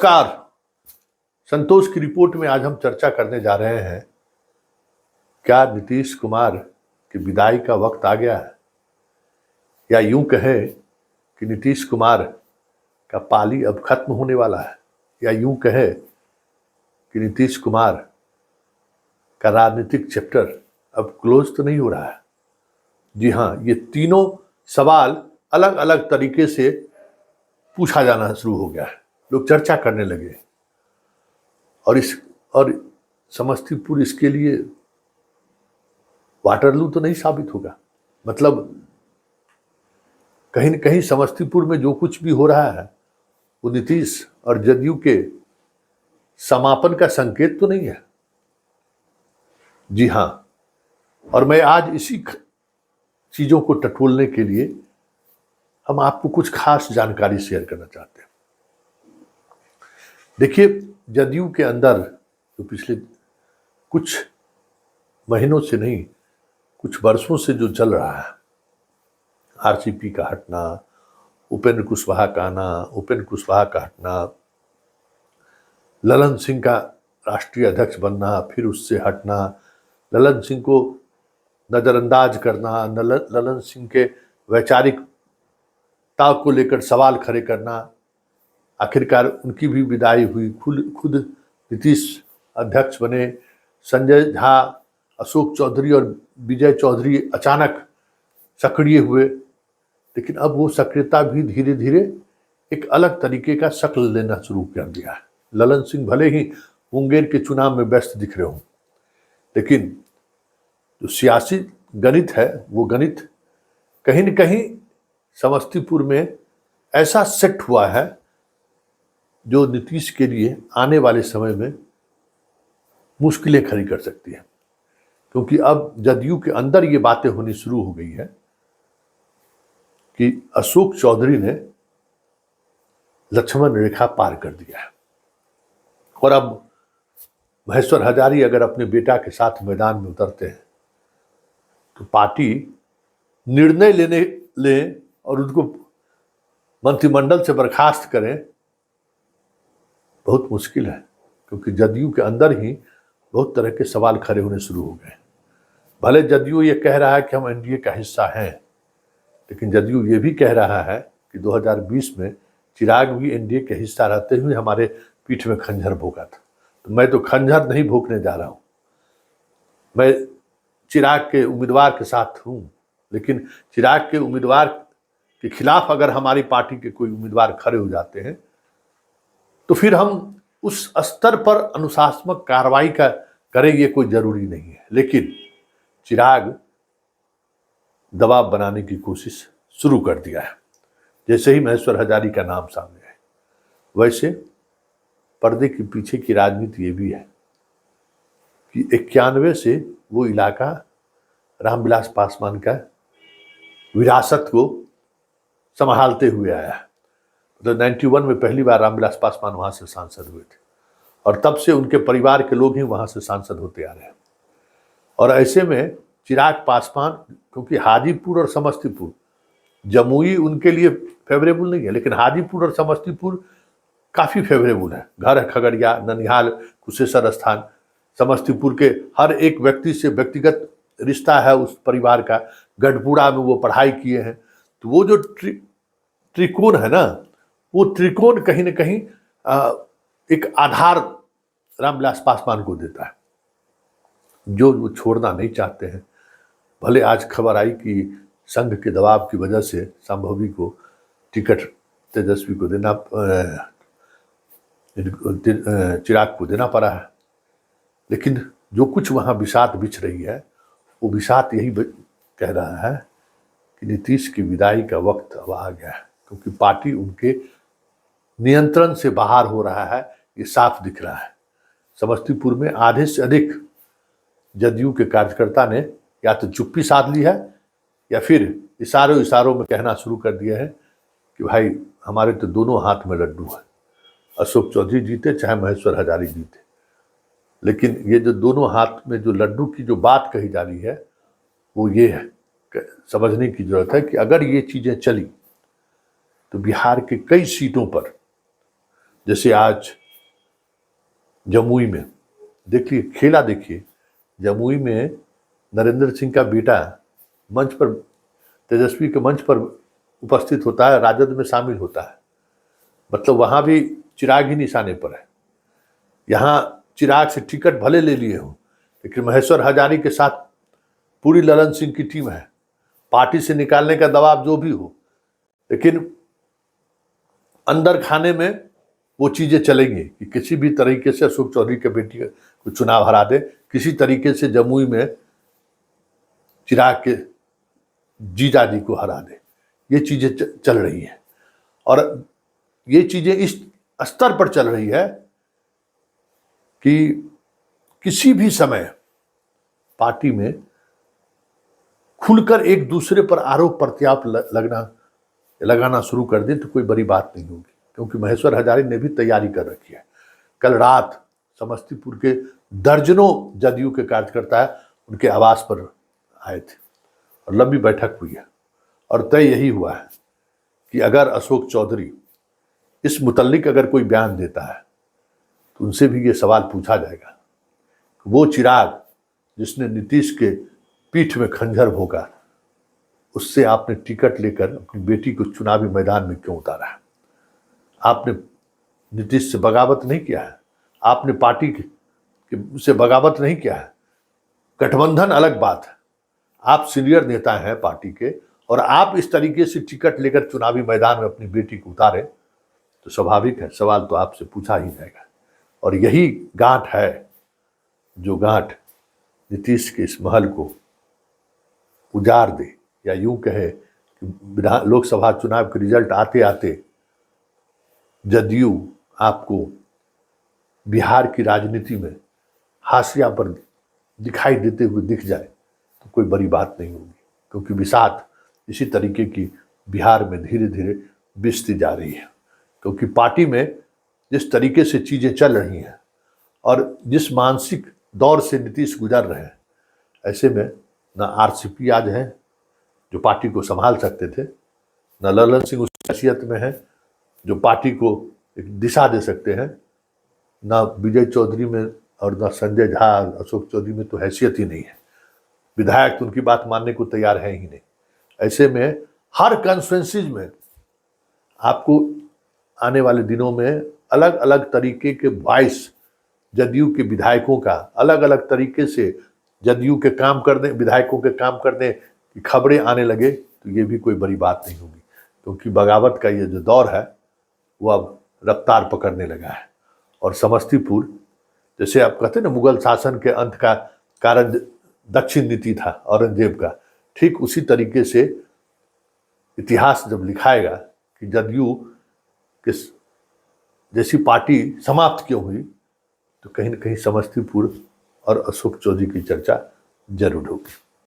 नमस्कार। संतोष की रिपोर्ट में आज हम चर्चा करने जा रहे हैं, क्या नीतीश कुमार की विदाई का वक्त आ गया है, या यूं कहें कि नीतीश कुमार का पाली अब खत्म होने वाला है, या यूं कहें कि नीतीश कुमार का राजनीतिक चैप्टर अब क्लोज तो नहीं हो रहा है। जी हाँ, ये तीनों सवाल अलग अलग तरीके से पूछा जाना शुरू हो गया है, लोग चर्चा करने लगे और समस्तीपुर इसके लिए वाटरलू तो नहीं साबित होगा। मतलब कहीं न कहीं समस्तीपुर में जो कुछ भी हो रहा है वो नीतीश और जदयू के समापन का संकेत तो नहीं है। जी हाँ, और मैं आज इसी चीजों को टटोलने के लिए हम आपको कुछ खास जानकारी शेयर करना चाहते हैं। देखिए, जदयू के अंदर जो पिछले कुछ महीनों से नहीं, कुछ वर्षों से जो चल रहा है, आरसीपी का हटना, उपेंद्र कुशवाहा का आना, उपेंद्र कुशवाहा का हटना, ललन सिंह का राष्ट्रीय अध्यक्ष बनना, फिर उससे हटना, ललन सिंह को नजरअंदाज करना, ललन सिंह के वैचारिकता को लेकर सवाल खड़े करना, आखिरकार उनकी भी विदाई हुई। खुद नीतीश अध्यक्ष बने, संजय झा, अशोक चौधरी और विजय चौधरी अचानक सक्रिय हुए, लेकिन अब वो सक्रियता भी धीरे धीरे एक अलग तरीके का शक्ल लेना शुरू कर दिया है। ललन सिंह भले ही मुंगेर के चुनाव में व्यस्त दिख रहे हों, लेकिन जो सियासी गणित है वो गणित कहीं न कहीं समस्तीपुर में ऐसा सेट हुआ है जो नीतीश के लिए आने वाले समय में मुश्किलें खड़ी कर सकती है। क्योंकि अब जदयू के अंदर ये बातें होनी शुरू हो गई है कि अशोक चौधरी ने लक्ष्मण रेखा पार कर दिया है और अब महेश्वर हजारी अगर अपने बेटा के साथ मैदान में उतरते हैं तो पार्टी निर्णय ले और उनको मंत्रिमंडल से बर्खास्त करें बहुत मुश्किल है। क्योंकि जदयू के अंदर ही बहुत तरह के सवाल खड़े होने शुरू हो गए। भले जदयू ये कह रहा है कि हम एनडीए का हिस्सा हैं, लेकिन जदयू ये भी कह रहा है कि 2020 में चिराग भी एनडीए के हिस्सा रहते हुए हमारे पीठ में खंजर भोंका था। तो मैं तो खंजर नहीं भोंकने जा रहा हूँ, मैं चिराग के उम्मीदवार के साथ हूँ, लेकिन चिराग के उम्मीदवार के खिलाफ अगर हमारी पार्टी के कोई उम्मीदवार खड़े हो जाते हैं तो फिर हम उस स्तर पर अनुशासनात्मक कार्रवाई का करें, ये कोई जरूरी नहीं है। लेकिन चिराग दबाव बनाने की कोशिश शुरू कर दिया है। जैसे ही महेश्वर हजारी का नाम सामने है, वैसे पर्दे के पीछे की राजनीति ये भी है कि 91 से वो इलाका रामविलास पासवान का विरासत को संभालते हुए आया है। तो 91 में पहली बार रामविलास पासवान वहां से सांसद हुए थे और तब से उनके परिवार के लोग ही वहां से सांसद होते आ रहे हैं। और ऐसे में चिराग पासवान, क्योंकि हाजीपुर और समस्तीपुर, जमुई उनके लिए फेवरेबल नहीं है, लेकिन हाजीपुर और समस्तीपुर काफी फेवरेबल है। घर है खगड़िया, ननिहाल, कुशेश्वर स्थान, समस्तीपुर के हर एक व्यक्ति से व्यक्तिगत रिश्ता है उस परिवार का। गढ़पुरा में वो पढ़ाई किए हैं, तो वो जो त्रिकोण है ना, वो त्रिकोण कहीं न कहीं एक आधार रामविलास पासवान को देता है, जो वो छोड़ना नहीं चाहते हैं। भले आज खबर आई कि संघ के दबाव की वजह से संभवी को टिकट तेजस्वी को देना, चिराग को देना पड़ा है, लेकिन जो कुछ वहाँ बिसात बिछ रही है वो बिसात यही कह रहा है कि नीतीश की विदाई का वक्त अब आ गया है। क्योंकि पार्टी उनके नियंत्रण से बाहर हो रहा है, ये साफ दिख रहा है। समस्तीपुर में आधे से अधिक जदयू के कार्यकर्ता ने या तो चुप्पी साध ली है या फिर इशारों में कहना शुरू कर दिया है कि भाई हमारे तो दोनों हाथ में लड्डू है, अशोक चौधरी जीते चाहे महेश्वर हजारी जीते। लेकिन ये जो दोनों हाथ में जो लड्डू की जो बात कही जा रही है वो ये है, समझने की जरूरत है कि अगर ये चीजें चली तो बिहार के कई सीटों पर जैसे आज जमुई में देखिए, खेला देखिए, जमुई में नरेंद्र सिंह का बेटा मंच पर, तेजस्वी के मंच पर उपस्थित होता है, राजद में शामिल होता है। मतलब वहां भी चिराग ही निशाने पर है। यहाँ चिराग से टिकट भले ले लिए हो, लेकिन महेश्वर हजारी के साथ पूरी ललन सिंह की टीम है। पार्टी से निकालने का दबाव जो भी हो, लेकिन अंदर खाने में वो चीजें चलेंगी कि किसी भी तरीके से अशोक चौधरी के बेटी को चुनाव हरा दे, किसी तरीके से जमुई में चिराग के जीजा जी को हरा दे। ये चीजें चल रही हैं, और ये चीजें इस स्तर पर चल रही है कि किसी भी समय पार्टी में खुलकर एक दूसरे पर आरोप प्रत्यारोप लगाना शुरू कर दे तो कोई बड़ी बात नहीं होगी, क्योंकि महेश्वर हजारी ने भी तैयारी कर रखी है। कल रात समस्तीपुर के दर्जनों जदयू के कार्यकर्ता उनके आवास पर आए थे और लंबी बैठक हुई है, और तय यही हुआ है कि अगर अशोक चौधरी इस मुतल्लिक अगर कोई बयान देता है तो उनसे भी ये सवाल पूछा जाएगा, वो चिराग जिसने नीतीश के पीठ में खंजर भोंका, उससे आपने टिकट लेकर अपनी बेटी को चुनावी मैदान में क्यों उतारा है? आपने नीतीश से बगावत नहीं किया है, आपने पार्टी से बगावत नहीं किया है। गठबंधन अलग बात है, आप सीनियर नेता हैं पार्टी के, और आप इस तरीके से टिकट लेकर चुनावी मैदान में अपनी बेटी को उतारे तो स्वाभाविक है सवाल तो आपसे पूछा ही जाएगा। और यही गांठ है जो गांठ नीतीश के इस महल को उजाड़ दे, या यूं कहे कि लोकसभा चुनाव के रिजल्ट आते आते जदयू आपको बिहार की राजनीति में हाशिया पर दिखाई देते हुए दिख जाए तो कोई बड़ी बात नहीं होगी, क्योंकि बिसात इसी तरीके की बिहार में धीरे धीरे बिछती जा रही है। क्योंकि पार्टी में जिस तरीके से चीज़ें चल रही हैं और जिस मानसिक दौर से नीतीश गुजर रहे हैं, ऐसे में न आरसीपी आज हैं जो पार्टी को संभाल सकते थे, न ललन सिंह उस हैसियत में है जो पार्टी को एक दिशा दे सकते हैं, न विजय चौधरी में और न संजय झा, अशोक चौधरी में तो हैसियत ही नहीं है। विधायक तो उनकी बात मानने को तैयार है ही नहीं। ऐसे में हर कंस्टिट्यूएंसीज में आपको आने वाले दिनों में अलग अलग तरीके के वॉइस जदयू के विधायकों का, अलग अलग तरीके से जदयू के काम करने, विधायकों के काम करने की खबरें आने लगे तो ये भी कोई बड़ी बात नहीं होगी, क्योंकि बगावत का ये जो दौर है वो अब रफ्तार पकड़ने लगा है। और समस्तीपुर, जैसे आप कहते हैं ना, मुगल शासन के अंत का कारण दक्षिण नीति था औरंगजेब का, ठीक उसी तरीके से इतिहास जब लिखाएगा कि जदयू के जैसी पार्टी समाप्त क्यों हुई, तो कहीं न कहीं समस्तीपुर और अशोक चौधरी की चर्चा जरूर होगी।